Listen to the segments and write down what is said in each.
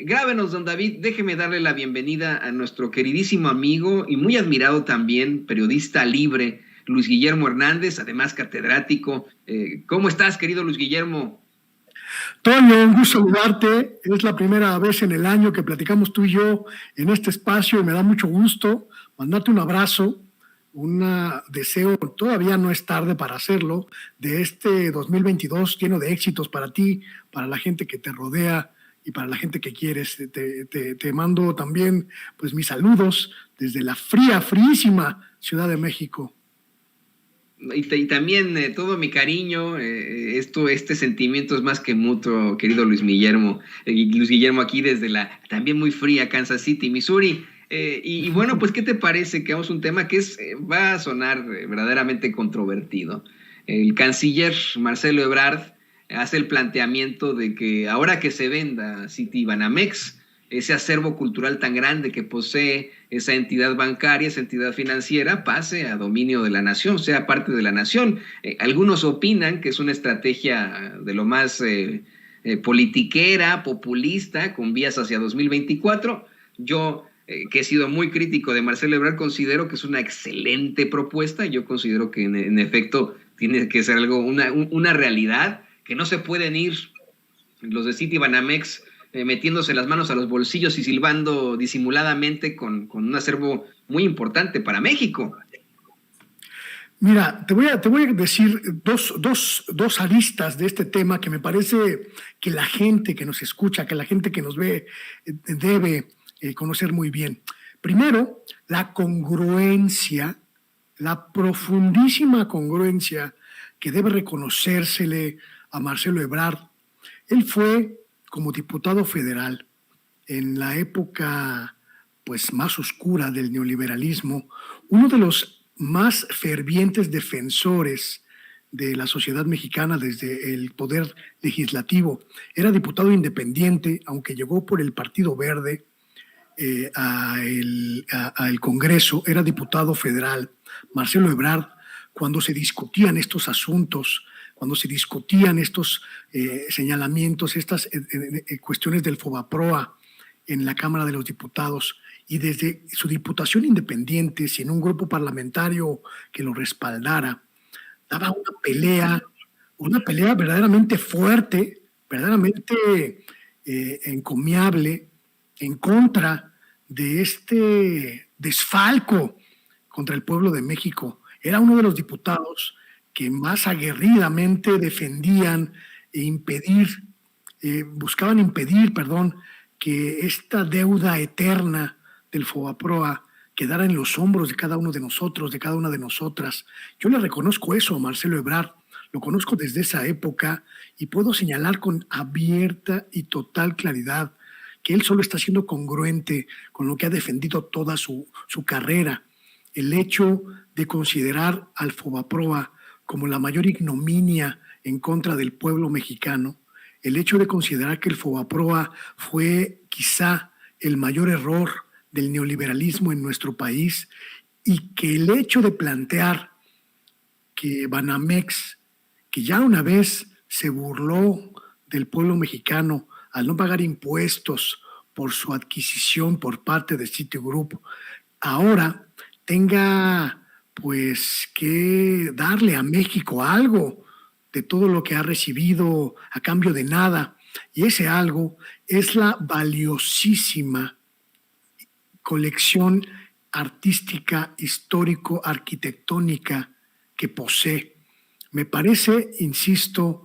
Grábenos, don David, déjeme darle la bienvenida a nuestro queridísimo amigo y muy admirado también, periodista libre, Luis Guillermo Hernández, además catedrático. ¿Cómo estás, querido Luis Guillermo? Toño, un gusto saludarte. Es la primera vez en el año que platicamos tú y yo en este espacio y me da mucho gusto mandarte un abrazo, un deseo, todavía no es tarde para hacerlo, de este 2022 lleno de éxitos para ti, para la gente que te rodea y para la gente que quieres. Te mando también pues mis saludos desde la fríísima Ciudad de México. Y también todo mi cariño, este sentimiento es más que mutuo, querido Luis Guillermo. Luis Guillermo aquí desde la también muy fría Kansas City, Missouri. Y bueno, pues, ¿qué te parece que hagamos un tema que va a sonar verdaderamente controvertido? El canciller Marcelo Ebrard hace el planteamiento de que ahora que se venda Citibanamex, ese acervo cultural tan grande que posee esa entidad bancaria, esa entidad financiera, pase a dominio de la nación, sea parte de la nación. Algunos opinan que es una estrategia de lo más politiquera, populista, con vías hacia 2024. Yo, que he sido muy crítico de Marcelo Ebrard, considero que es una excelente propuesta. Yo considero que en efecto tiene que ser algo, una realidad, que no se pueden ir los de Citibanamex metiéndose las manos a los bolsillos y silbando disimuladamente con un acervo muy importante para México. Mira, te voy a decir dos aristas de este tema que me parece que la gente que nos escucha, que la gente que nos ve debe conocer muy bien. Primero, la congruencia, la profundísima congruencia que debe reconocérsele a Marcelo Ebrard. Él fue, como diputado federal, en la época pues más oscura del neoliberalismo, uno de los más fervientes defensores de la sociedad mexicana desde el poder legislativo. Era diputado independiente, aunque llegó por el Partido Verde al Congreso, era diputado federal. Marcelo Ebrard, cuando se discutían estos asuntos, cuando se discutían estos señalamientos, estas cuestiones del Fobaproa en la Cámara de los Diputados, y desde su diputación independiente, sin un grupo parlamentario que lo respaldara, daba una pelea verdaderamente fuerte, verdaderamente encomiable, en contra de este desfalco contra el pueblo de México. Era uno de los diputados que más aguerridamente defendían buscaban impedir, que esta deuda eterna del Fobaproa quedara en los hombros de cada uno de nosotros, de cada una de nosotras. Yo le reconozco eso a Marcelo Ebrard, lo conozco desde esa época y puedo señalar con abierta y total claridad que él solo está siendo congruente con lo que ha defendido toda su carrera. El hecho de considerar al Fobaproa como la mayor ignominia en contra del pueblo mexicano, el hecho de considerar que el Fobaproa fue quizá el mayor error del neoliberalismo en nuestro país, y que el hecho de plantear que Banamex, que ya una vez se burló del pueblo mexicano al no pagar impuestos por su adquisición por parte de Citigroup, ahora tenga pues que darle a México algo de todo lo que ha recibido a cambio de nada. Y ese algo es la valiosísima colección artística, histórico-arquitectónica que posee. Me parece, insisto,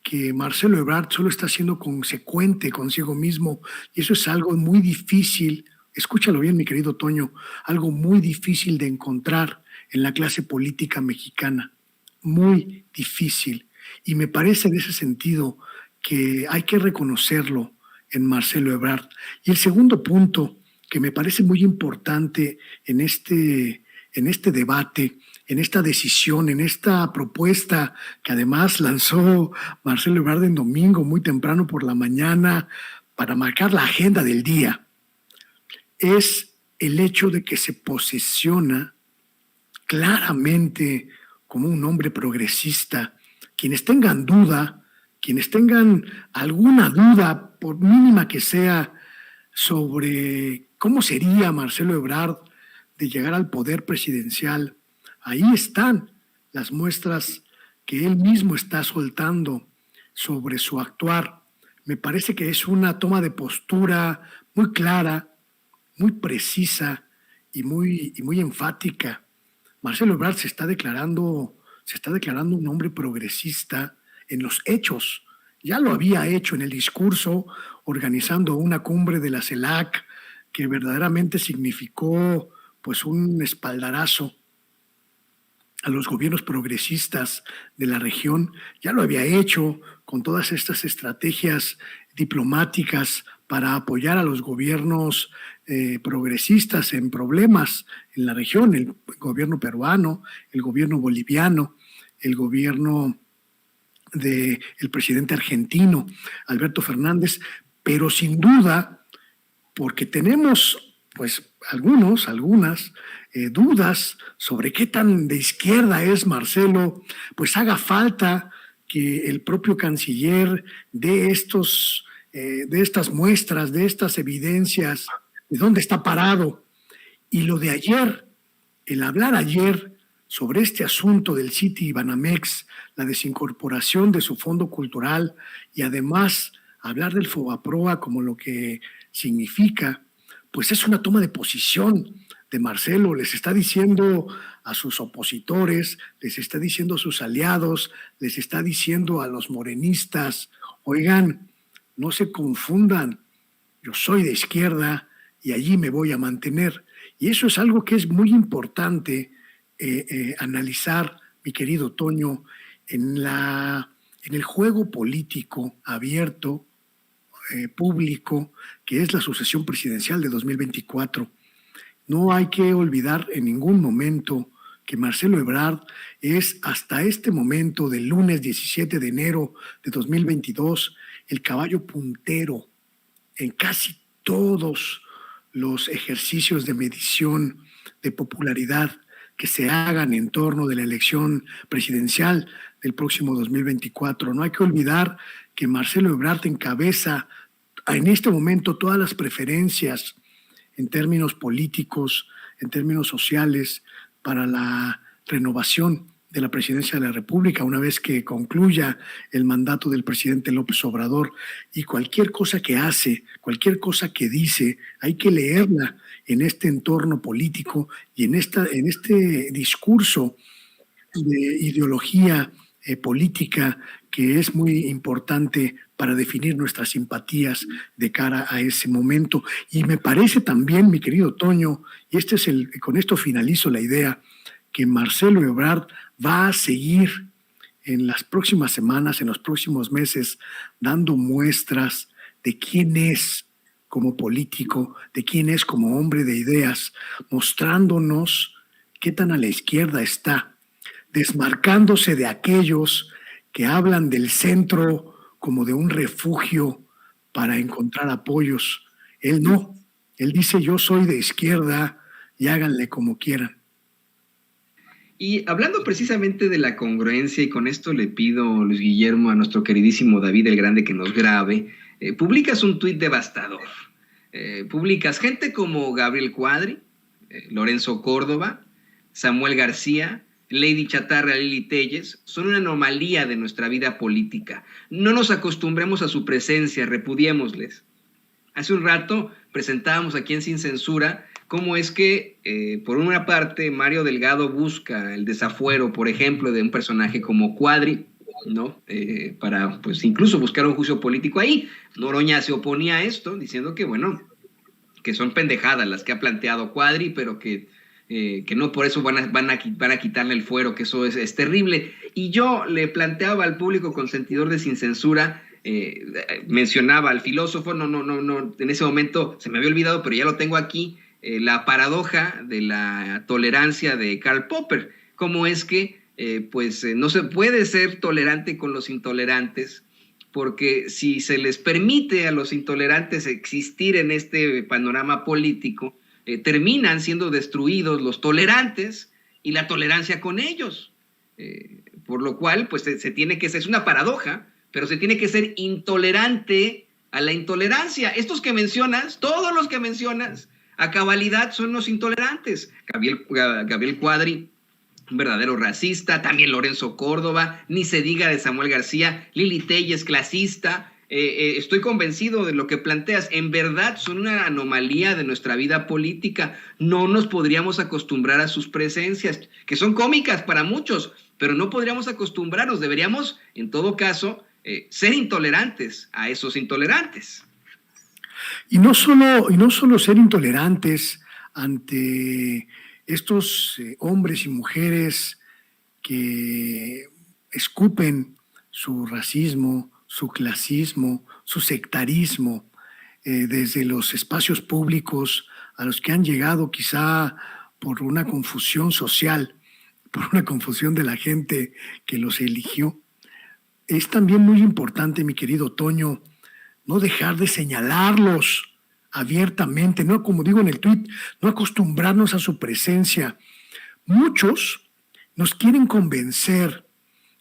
que Marcelo Ebrard solo está siendo consecuente consigo mismo, y eso es algo muy difícil, escúchalo bien, mi querido Toño, algo muy difícil de encontrar en la clase política mexicana, muy difícil. Y me parece en ese sentido que hay que reconocerlo en Marcelo Ebrard. Y el segundo punto que me parece muy importante en este debate, en esta decisión, en esta propuesta que además lanzó Marcelo Ebrard en domingo, muy temprano por la mañana, para marcar la agenda del día, es el hecho de que se posiciona claramente como un hombre progresista. Quienes tengan duda, quienes tengan alguna duda, por mínima que sea, sobre cómo sería Marcelo Ebrard de llegar al poder presidencial. Ahí están las muestras que él mismo está soltando sobre su actuar. Me parece que es una toma de postura muy clara, muy precisa y muy enfática. Marcelo Ebrard se está declarando un hombre progresista en los hechos. Ya lo había hecho en el discurso, organizando una cumbre de la CELAC que verdaderamente significó pues un espaldarazo a los gobiernos progresistas de la región. Ya lo había hecho con todas estas estrategias diplomáticas para apoyar a los gobiernos progresistas en problemas en la región, el gobierno peruano, el gobierno boliviano, el gobierno del presidente argentino, Alberto Fernández, pero sin duda, porque tenemos pues algunas dudas sobre qué tan de izquierda es Marcelo, pues haga falta que el propio canciller dé de estas muestras, de estas evidencias, de dónde está parado. Y lo de ayer, el hablar ayer sobre este asunto del Citi Banamex, la desincorporación de su fondo cultural y además hablar del FOBAPROA como lo que significa, pues es una toma de posición de Marcelo. Les está diciendo a sus opositores, les está diciendo a sus aliados, les está diciendo a los morenistas, oigan, no se confundan, yo soy de izquierda y allí me voy a mantener. Y eso es algo que es muy importante analizar, mi querido Toño, en el juego político abierto, público, que es la sucesión presidencial de 2024. No hay que olvidar en ningún momento que Marcelo Ebrard es hasta este momento del lunes 17 de enero de 2022 el caballo puntero en casi todos los ejercicios de medición de popularidad que se hagan en torno de la elección presidencial del próximo 2024. No hay que olvidar que Marcelo Ebrard encabeza en este momento todas las preferencias en términos políticos, en términos sociales, para la renovación de la presidencia de la República una vez que concluya el mandato del presidente López Obrador. Y cualquier cosa que hace, cualquier cosa que dice, hay que leerla en este entorno político y en este discurso de ideología política que es muy importante para definir nuestras simpatías de cara a ese momento. Y me parece también, mi querido Toño, y con esto finalizo la idea, que Marcelo Ebrard va a seguir en las próximas semanas, en los próximos meses, dando muestras de quién es como político, de quién es como hombre de ideas, mostrándonos qué tan a la izquierda está, desmarcándose de aquellos que hablan del centro como de un refugio para encontrar apoyos. Él no, él dice yo soy de izquierda y háganle como quieran. Y hablando precisamente de la congruencia, y con esto le pido, Luis Guillermo, a nuestro queridísimo David el Grande que nos grabe, publicas un tuit devastador. Publicas gente como Gabriel Cuadri, Lorenzo Córdoba, Samuel García, Lady Chatarra, Lili Telles, son una anomalía de nuestra vida política. No nos acostumbremos a su presencia, repudiémosles. Hace un rato presentábamos aquí en Sin Censura cómo es que, por una parte, Mario Delgado busca el desafuero, por ejemplo, de un personaje como Cuadri, ¿no? Para, pues, incluso buscar un juicio político ahí. Noroña se oponía a esto, diciendo que, bueno, que son pendejadas las que ha planteado Cuadri, pero que no por eso van a quitarle el fuero, que eso es terrible. Y yo le planteaba al público consentidor de Sin Censura, mencionaba al filósofo, no, en ese momento se me había olvidado, pero ya lo tengo aquí, la paradoja de la tolerancia de Karl Popper. Cómo es que no se puede ser tolerante con los intolerantes, porque si se les permite a los intolerantes existir en este panorama político, terminan siendo destruidos los tolerantes y la tolerancia con ellos. Por lo cual, pues se tiene que ser, es una paradoja, pero se tiene que ser intolerante a la intolerancia. Estos que mencionas, todos los que mencionas, a cabalidad son los intolerantes. Gabriel Cuadri, un verdadero racista, también Lorenzo Córdoba, ni se diga de Samuel García, Lili Telles, clasista. Estoy convencido de lo que planteas. En verdad son una anomalía de nuestra vida política. No nos podríamos acostumbrar a sus presencias, que son cómicas para muchos, pero no podríamos acostumbrarnos. Deberíamos, en todo caso, ser intolerantes a esos intolerantes. Y no solo ser intolerantes ante estos hombres y mujeres que escupen su racismo, su clasismo, su sectarismo, desde los espacios públicos a los que han llegado quizá por una confusión social, por una confusión de la gente que los eligió. Es también muy importante, mi querido Toño, no dejar de señalarlos abiertamente, no, como digo en el tuit, no acostumbrarnos a su presencia. Muchos nos quieren convencer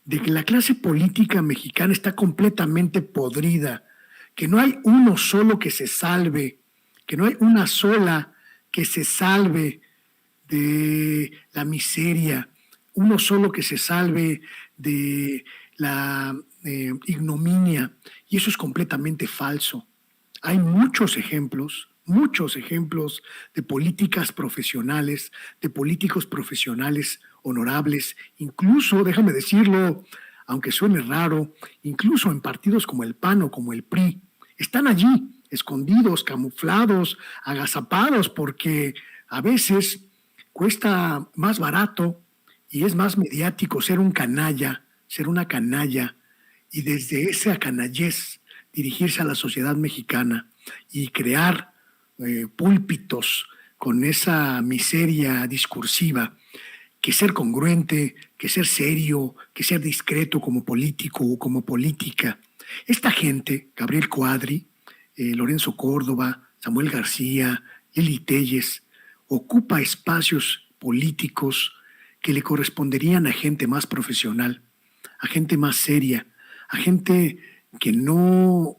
de que la clase política mexicana está completamente podrida, que no hay uno solo que se salve, que no hay una sola que se salve de la miseria, uno solo que se salve de la ignominia, y eso es completamente falso. Hay muchos ejemplos de políticas profesionales, de políticos profesionales honorables, incluso, déjame decirlo, aunque suene raro, incluso en partidos como el PAN o como el PRI, están allí, escondidos, camuflados, agazapados, porque a veces cuesta más barato y es más mediático ser un canalla, ser una canalla, y desde esa canallez dirigirse a la sociedad mexicana y crear púlpitos con esa miseria discursiva, que ser congruente, que ser serio, que ser discreto como político o como política. Esta gente, Gabriel Cuadri, Lorenzo Córdoba, Samuel García, Lili Telles, ocupa espacios políticos que le corresponderían a gente más profesional, a gente más seria, a gente que no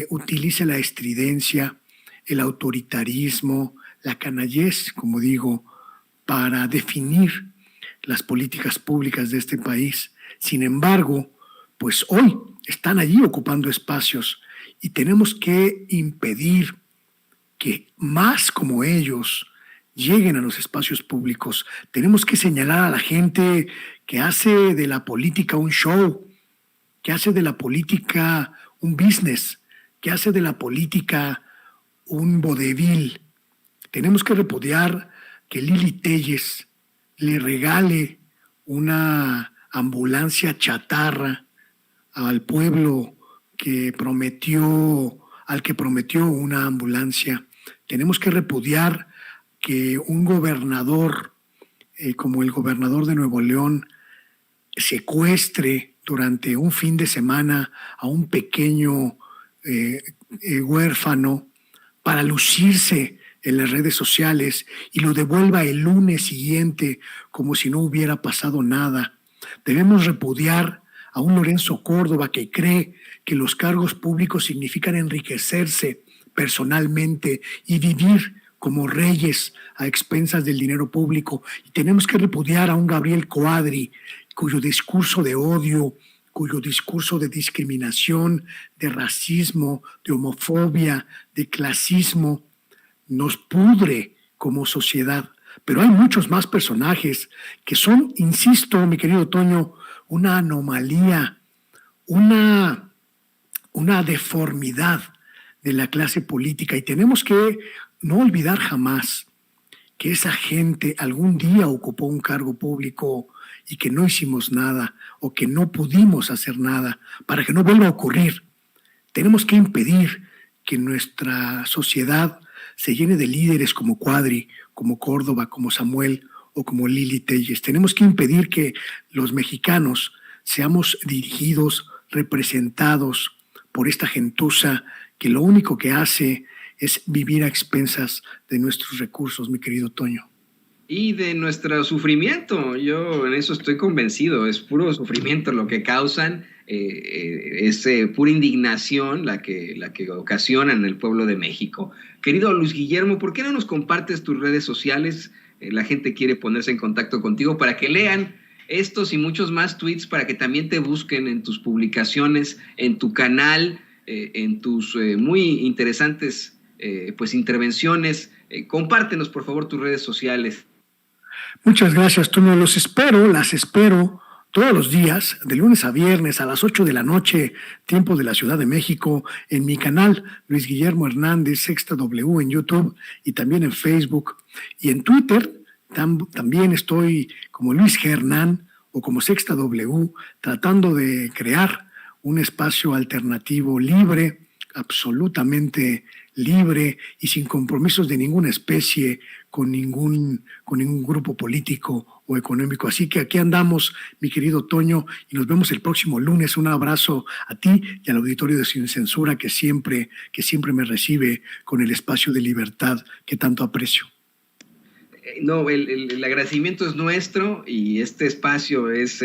utilice la estridencia, el autoritarismo, la canallez, como digo, para definir las políticas públicas de este país. Sin embargo, pues hoy están allí ocupando espacios y tenemos que impedir que más como ellos lleguen a los espacios públicos. Tenemos que señalar a la gente que hace de la política un show, que hace de la política un business, que hace de la política un vodevil. Tenemos que repudiar que Lili Telles le regale una ambulancia chatarra al pueblo al que prometió una ambulancia. Tenemos que repudiar que un gobernador, como el gobernador de Nuevo León, secuestre durante un fin de semana a un pequeño huérfano para lucirse en las redes sociales y lo devuelva el lunes siguiente como si no hubiera pasado nada. Debemos repudiar a un Lorenzo Córdoba que cree que los cargos públicos significan enriquecerse personalmente y vivir como reyes a expensas del dinero público. Y tenemos que repudiar a un Gabriel Cuadri cuyo discurso de odio, cuyo discurso de discriminación, de racismo, de homofobia, de clasismo, nos pudre como sociedad. Pero hay muchos más personajes que son, insisto, mi querido Toño, una anomalía, una deformidad de la clase política. Y tenemos que no olvidar jamás que esa gente algún día ocupó un cargo público y que no hicimos nada o que no pudimos hacer nada para que no vuelva a ocurrir. Tenemos que impedir que nuestra sociedad se llene de líderes como Cuadri, como Córdoba, como Samuel o como Lili Telles. Tenemos que impedir que los mexicanos seamos dirigidos, representados por esta gentuza que lo único que hace es vivir a expensas de nuestros recursos, mi querido Toño. Y de nuestro sufrimiento, yo en eso estoy convencido, es puro sufrimiento lo que causan es pura indignación la que ocasionan en el pueblo de México. Querido Luis Guillermo, ¿por qué no nos compartes tus redes sociales? La gente quiere ponerse en contacto contigo para que lean estos y muchos más tweets, para que también te busquen en tus publicaciones, en tu canal, en tus muy interesantes pues intervenciones. Compártenos, por favor, tus redes sociales. Muchas gracias, Toño. Las espero todos los días, de lunes a viernes a las 8 de la noche, tiempo de la Ciudad de México, en mi canal Luis Guillermo Hernández, Sexta W en YouTube y también en Facebook. Y en Twitter también estoy como Luis G. Hernán o como Sexta W, tratando de crear un espacio alternativo libre, absolutamente libre y sin compromisos de ninguna especie con ningún grupo político o económico. Así que aquí andamos, mi querido Toño, y nos vemos el próximo lunes. Un abrazo a ti y al auditorio de Sin Censura que siempre me recibe con el espacio de libertad que tanto aprecio. No, el agradecimiento es nuestro y este espacio es,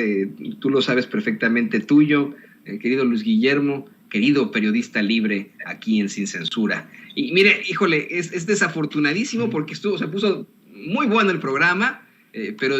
tú lo sabes perfectamente, tuyo, querido Luis Guillermo, querido periodista libre aquí en Sin Censura. Y mire, híjole, es desafortunadísimo porque se puso muy bueno el programa, pero